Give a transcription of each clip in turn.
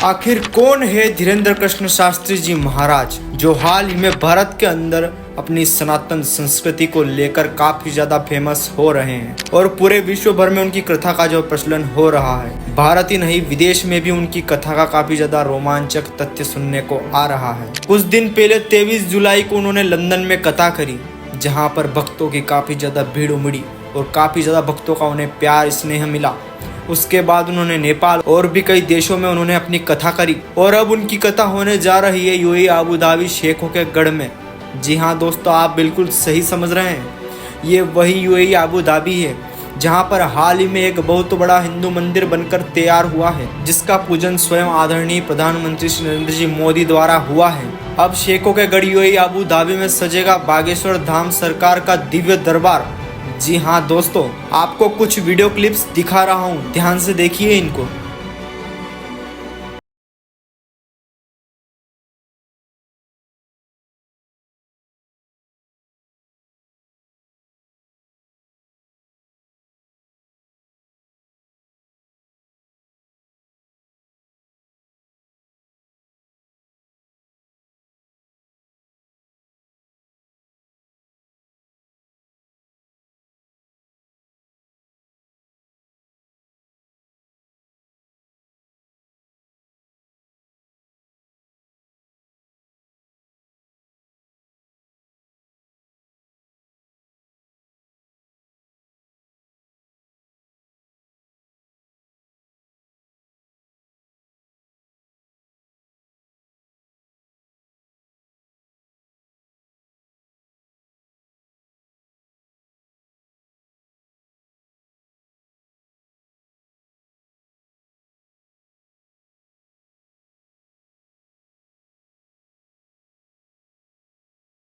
आखिर कौन है धीरेन्द्र कृष्ण शास्त्री जी महाराज, जो हाल ही में भारत के अंदर अपनी सनातन संस्कृति को लेकर काफी ज्यादा फेमस हो रहे हैं और पूरे विश्व भर में उनकी कथा का जो प्रचलन हो रहा है, भारत ही नहीं विदेश में भी उनकी कथा का काफी ज्यादा रोमांचक तथ्य सुनने को आ रहा है। कुछ दिन पहले 23 जुलाई को उन्होंने लंदन में कथा करी, जहाँ पर भक्तों की काफी ज्यादा भीड़ उमड़ी और काफी ज्यादा भक्तों का उन्हें प्यार स्नेह मिला। उसके बाद उन्होंने नेपाल और भी कई देशों में उन्होंने अपनी कथा करी और अब उनकी कथा होने जा रही है यूएई अबू धाबी शेखों के गढ़ में। जी हाँ दोस्तों, आप बिल्कुल सही समझ रहे हैं, ये वही यूएई अबू धाबी है जहाँ पर हाल ही में एक बहुत बड़ा हिंदू मंदिर बनकर तैयार हुआ है, जिसका पूजन स्वयं आदरणीय प्रधानमंत्री श्री नरेंद्र जी मोदी द्वारा हुआ है। अब शेखों के गढ़ यूएई अबू धाबी में सजेगा बागेश्वर धाम सरकार का दिव्य दरबार। जी हाँ दोस्तों, आपको कुछ वीडियो क्लिप्स दिखा रहा हूँ, ध्यान से देखिए इनको।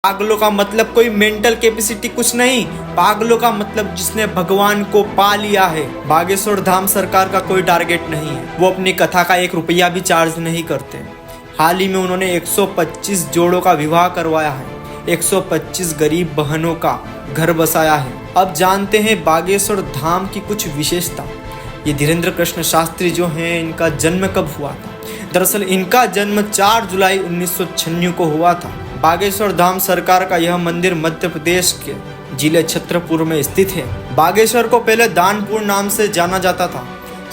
पागलों का मतलब कोई मेंटल कैपेसिटी कुछ नहीं, पागलों का मतलब जिसने भगवान को पा लिया है। बागेश्वर धाम सरकार का कोई टारगेट नहीं है, वो अपनी कथा का 1 रुपया भी चार्ज नहीं करते। हाल ही में उन्होंने 125 जोड़ों का विवाह करवाया है, 125 गरीब बहनों का घर बसाया है। अब जानते हैं बागेश्वर धाम की कुछ विशेषता। ये धीरेन्द्र कृष्ण शास्त्री जो हैं, इनका जन्म कब हुआ था? दरअसल इनका जन्म 4 जुलाई 1996 को हुआ था। बागेश्वर धाम सरकार का यह मंदिर मध्य प्रदेश के जिले छतरपुर में स्थित है। बागेश्वर को पहले दानपुर नाम से जाना जाता था।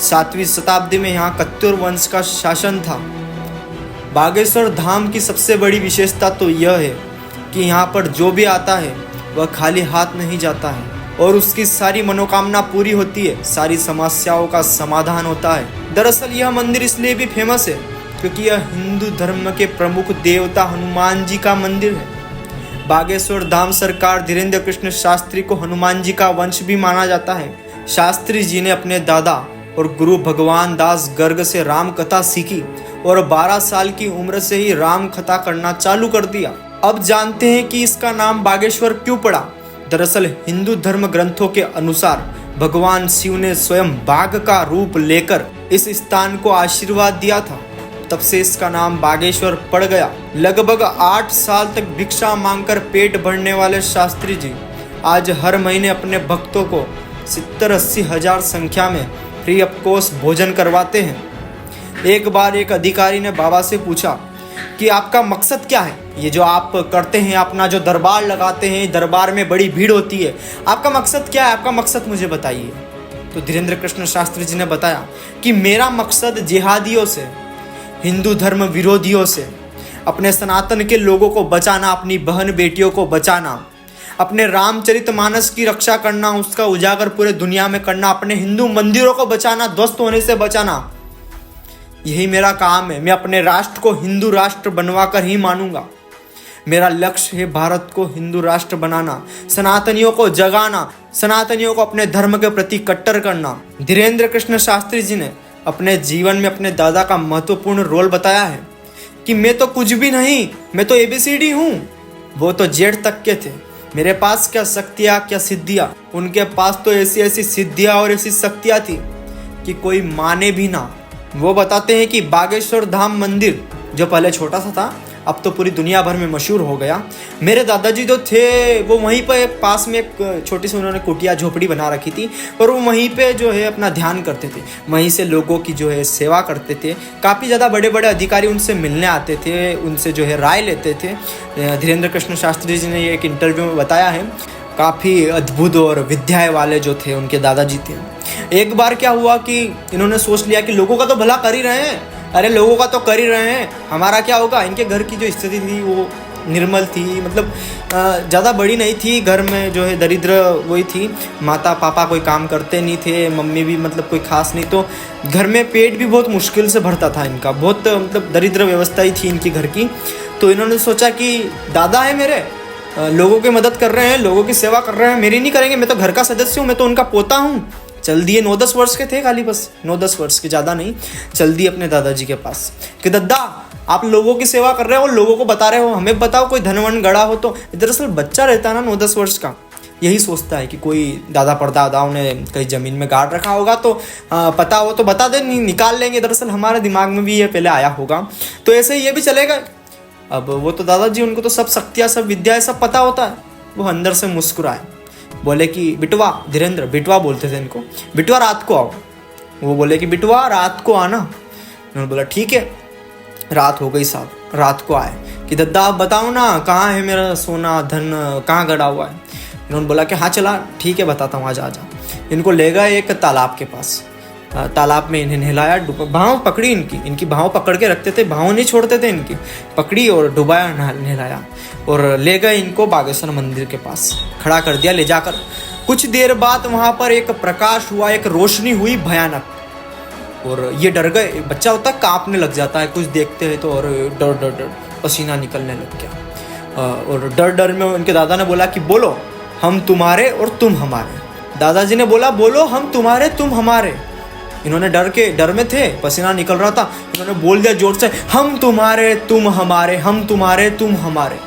7वीं शताब्दी में यहाँ कत्यूर वंश का शासन था। बागेश्वर धाम की सबसे बड़ी विशेषता तो यह है कि यहाँ पर जो भी आता है वह खाली हाथ नहीं जाता है और उसकी सारी मनोकामना पूरी होती है, सारी समस्याओं का समाधान होता है। दरअसल यह मंदिर इसलिए भी फेमस है क्योंकि यह हिंदू धर्म के प्रमुख देवता हनुमान जी का मंदिर है। बागेश्वर धाम सरकार धीरेन्द्र कृष्ण शास्त्री को हनुमान जी का वंश भी माना जाता है। शास्त्री जी ने अपने दादा और गुरु भगवान दास गर्ग से राम कथा सीखी और 12 साल की उम्र से ही राम कथा करना चालू कर दिया। अब जानते हैं कि इसका नाम बागेश्वर क्यों पड़ा। दरअसल हिंदू धर्म ग्रंथों के अनुसार भगवान शिव ने स्वयं बाघ का रूप लेकर इस स्थान को आशीर्वाद दिया था, तब से इसका नाम बागेश्वर पड़ गया। लगभग 8 साल तक भिक्षा मांगकर पेट भरने वाले शास्त्री जी आज हर महीने अपने भक्तों को 70-80 हजार संख्या में फ्री ऑफ कॉस्ट भोजन करवाते हैं। एक बार एक अधिकारी ने बाबा से पूछा कि आपका मकसद क्या है? ये जो आप करते हैं, अपना जो दरबार लगाते हैं, दरबार में बड़ी भीड़ होती है, आपका मकसद क्या है? आपका मकसद मुझे बताइए। तो धीरेन्द्र कृष्ण शास्त्री जी ने बताया कि मेरा मकसद जिहादियों से, हिंदू धर्म विरोधियों से, अपने सनातन के लोगों को बचाना, अपनी बहन बेटियों को बचाना, अपने रामचरितमानस की रक्षा करना, उसका उजागर पूरे दुनिया में करना, अपने हिंदू मंदिरों को बचाना, ध्वस्त होने से बचाना, यही मेरा काम है। मैं अपने राष्ट्र को हिंदू राष्ट्र बनवा कर ही मानूंगा। मेरा लक्ष्य है भारत को हिंदू राष्ट्र बनाना, सनातनियों को जगाना, सनातनियों को अपने धर्म के प्रति कट्टर करना। धीरेन्द्र कृष्ण शास्त्री जी ने अपने जीवन में अपने दादा का महत्वपूर्ण रोल बताया है कि मैं तो कुछ भी नहीं, मैं तो ABCD हूँ, वो तो जेड तक के थे। मेरे पास क्या शक्तियाँ, क्या सिद्धियाँ, उनके पास तो ऐसी ऐसी सिद्धियाँ और ऐसी शक्तियाँ थी कि कोई माने भी ना। वो बताते हैं कि बागेश्वर धाम मंदिर जो पहले छोटा सा था, अब तो पूरी दुनिया भर में मशहूर हो गया। मेरे दादाजी जो थे वो वहीं पर पास में एक छोटी सी उन्होंने कुटिया झोपड़ी बना रखी थी, और वो वहीं पे जो है अपना ध्यान करते थे, वहीं से लोगों की जो है सेवा करते थे। काफ़ी ज़्यादा बड़े बड़े अधिकारी उनसे मिलने आते थे, उनसे जो है राय लेते थे। धीरेन्द्र कृष्ण शास्त्री जी ने ये एक इंटरव्यू में बताया है। काफ़ी अद्भुत और विद्याएं वाले जो थे उनके दादाजी थे। एक बार क्या हुआ कि इन्होंने सोच लिया कि लोगों का तो भला कर ही रहे हैं, अरे लोगों का तो कर ही रहे हैं, हमारा क्या होगा। इनके घर की जो स्थिति थी वो निर्मल थी, मतलब ज़्यादा बड़ी नहीं थी। घर में जो है दरिद्र वही थी, माता पापा कोई काम करते नहीं थे, मम्मी भी मतलब कोई खास नहीं, तो घर में पेट भी बहुत मुश्किल से भरता था इनका, बहुत मतलब दरिद्र व्यवस्था ही थी इनकी घर की। तो इन्होंने सोचा कि दादा है मेरे, लोगों की मदद कर रहे हैं, लोगों की सेवा कर रहे हैं, मेरी नहीं करेंगे, मैं तो घर का सदस्य हूँ, मैं तो उनका पोता हूँ। चल दिए, 9-10 वर्ष के थे खाली, बस 9-10 वर्ष के, ज़्यादा नहीं। चल दिए अपने दादाजी के पास कि दादा आप लोगों की सेवा कर रहे हो, लोगों को बता रहे हो, हमें बताओ कोई धनवन गड़ा हो तो। दरअसल बच्चा रहता है ना 9-10 वर्ष का, यही सोचता है कि कोई दादा परदादाओं ने कहीं ज़मीन में गाड़ रखा होगा तो पता हो तो बता दे, निकाल लेंगे। दरअसल हमारे दिमाग में भी ये पहले आया होगा, तो ऐसे ही ये भी चलेगा। अब वो तो दादाजी, उनको तो सब शक्तियाँ, सब विद्याएं सब पता होता है। वो अंदर से मुस्कुराए, बोले कि बिटवा, धीरेन्द्र, बिटवा बोलते थे इनको, बिटवा रात को आओ। वो बोले कि बिटवा रात को आना। उन्होंने बोला ठीक है। रात हो गई साहब, रात को आए कि दादा आप बताओ ना कहाँ है मेरा सोना धन, कहाँ गड़ा हुआ है। इन्होंने बोला कि हाँ चला ठीक है बताता हूँ, आजा आजा। इनको ले गए एक तालाब के पास, तालाब में इन्हें नहलाया, भाव पकड़ी इनकी भाव पकड़ के रखते थे, भाव नहीं छोड़ते थे इनकी, पकड़ी और डुबाया, नहलाया और ले गए इनको बागेश्वर मंदिर के पास, खड़ा कर दिया ले जाकर। कुछ देर बाद वहाँ पर एक प्रकाश हुआ, एक रोशनी हुई भयानक, और ये डर गए। बच्चा होता है काँपने लग जाता है कुछ देखते हैं तो, और डर डर डर पसीना निकलने लग गया। और डर डर में उनके दादा ने बोला कि बोलो हम तुम्हारे और तुम हमारे। दादाजी ने बोला बोलो हम तुम्हारे तुम हमारे। इन्होंने डर में थे, पसीना निकल रहा था, इन्होंने बोल दिया जोर से, हम तुम्हारे तुम हमारे, हम तुम्हारे तुम हमारे।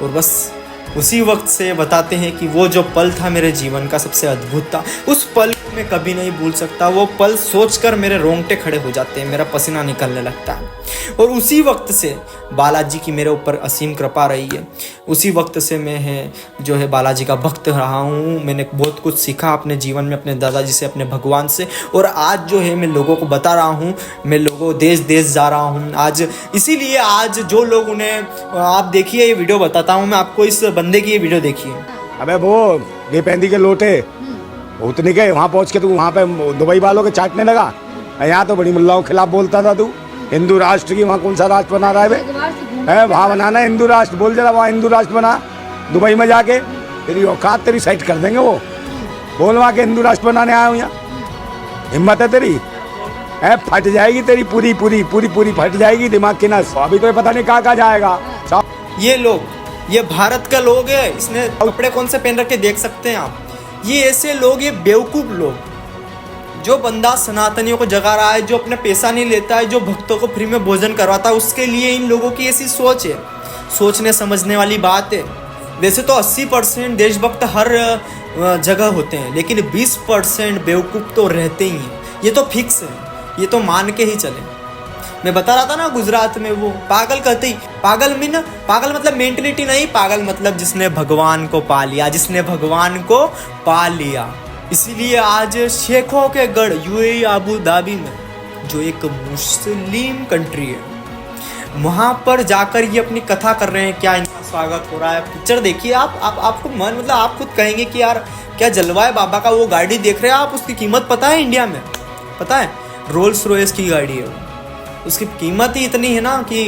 और बस उसी वक्त से बताते हैं कि वो जो पल था मेरे जीवन का सबसे अद्भुत था। उस पल को मैं कभी नहीं भूल सकता। वो पल सोचकर मेरे रोंगटे खड़े हो जाते हैं, मेरा पसीना निकलने लगता है। और उसी वक्त से बालाजी की मेरे ऊपर असीम कृपा रही है। उसी वक्त से मैं जो है बालाजी का भक्त रहा हूँ। मैंने बहुत कुछ सीखा अपने जीवन में, अपने दादाजी से, अपने भगवान से। और आज जो है मैं लोगों को बता रहा हूँ, मैं लोगों देश देश जा रहा हूँ आज। इसीलिए आज जो लोग उन्हें, आप देखिए ये वीडियो बताता हूँ मैं आपको, इस बंदे की ये वीडियो देखिए। अबे वो ये पेंदी के लोटे उतने के वहाँ पहुँच के तू वहाँ पे दुबई वालों के चाटने लगा। यहाँ तो बड़ी मुल्लाओं के खिलाफ बोलता था तू। हिंदू राष्ट्र की वहाँ कौन सा राष्ट्र बना रहा है वहाँ बनाना हिंदू राष्ट्र, बोल जरा वहाँ हिंदू राष्ट्र बना दुबई में जाके, तेरी औकात तेरी साइड कर देंगे वो। बोल वहाँ के हिंदू राष्ट्र बनाने आया हूँ यहाँ, हिम्मत है तेरी? फट जाएगी तेरी पूरी पूरी पूरी पूरी फट जाएगी दिमाग की नस। अभी तो पता नहीं कहाँ जाएगा। ये लोग, ये भारत का लोग है, इसने कपड़े कौन से पहन रखे देख सकते हैं आप। ये ऐसे लोग, ये बेवकूफ लोग, जो बंदा सनातनियों को जगा रहा है, जो अपना पैसा नहीं लेता है, जो भक्तों को फ्री में भोजन करवाता है, उसके लिए इन लोगों की ऐसी सोच है। सोचने समझने वाली बात है। वैसे तो 80% देशभक्त हर जगह होते हैं, लेकिन 20% बेवकूफ़ तो रहते ही हैं। ये तो फिक्स है, ये तो मान के ही चले। मैं बता रहा था ना गुजरात में वो पागल कहते ही, पागल मतलब मेंटलिटी नहीं, पागल मतलब जिसने भगवान को पा लिया, जिसने भगवान को पा लिया। इसीलिए आज शेखों के गढ़ यूएई अबू धाबी में, जो एक मुस्लिम कंट्री है, वहाँ पर जाकर ये अपनी कथा कर रहे हैं। क्या इनका स्वागत हो रहा है, पिक्चर देखिए आपको मन, मतलब आप खुद कहेंगे कि यार क्या जलवा है बाबा का। वो गाड़ी देख रहे हैं आप, उसकी कीमत पता है इंडिया में? पता है, रोल्स रॉयस की गाड़ी है वो, उसकी कीमत ही इतनी है ना कि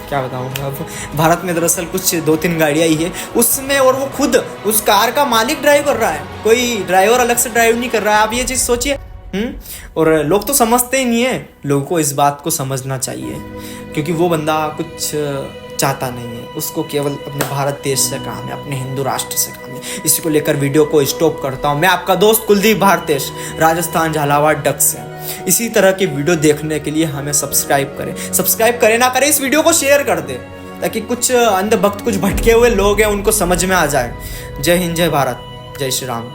क्या बताऊँ। अब भारत में दरअसल कुछ 2-3 गाड़ियाँ ही है उसमें, और वो खुद उस कार का मालिक ड्राइव कर रहा है, कोई ड्राइवर अलग से ड्राइव नहीं कर रहा है। आप ये चीज़ सोचिए। और लोग तो समझते ही नहीं है। लोगों को इस बात को समझना चाहिए, क्योंकि वो बंदा कुछ चाहता नहीं है, उसको केवल अपने भारत देश से काम है, अपने हिंदू राष्ट्र से काम है। इसी को लेकर वीडियो को स्टॉप करता हूँ। मैं आपका दोस्त कुलदीप भारतेश, राजस्थान झालावाड़ डक से। इसी तरह की वीडियो देखने के लिए हमें सब्सक्राइब करें ना करें, इस वीडियो को शेयर कर दे, ताकि कुछ अंधभक्त, कुछ भटके हुए लोग हैं, उनको समझ में आ जाए। जय हिंद, जय भारत, जय श्री राम।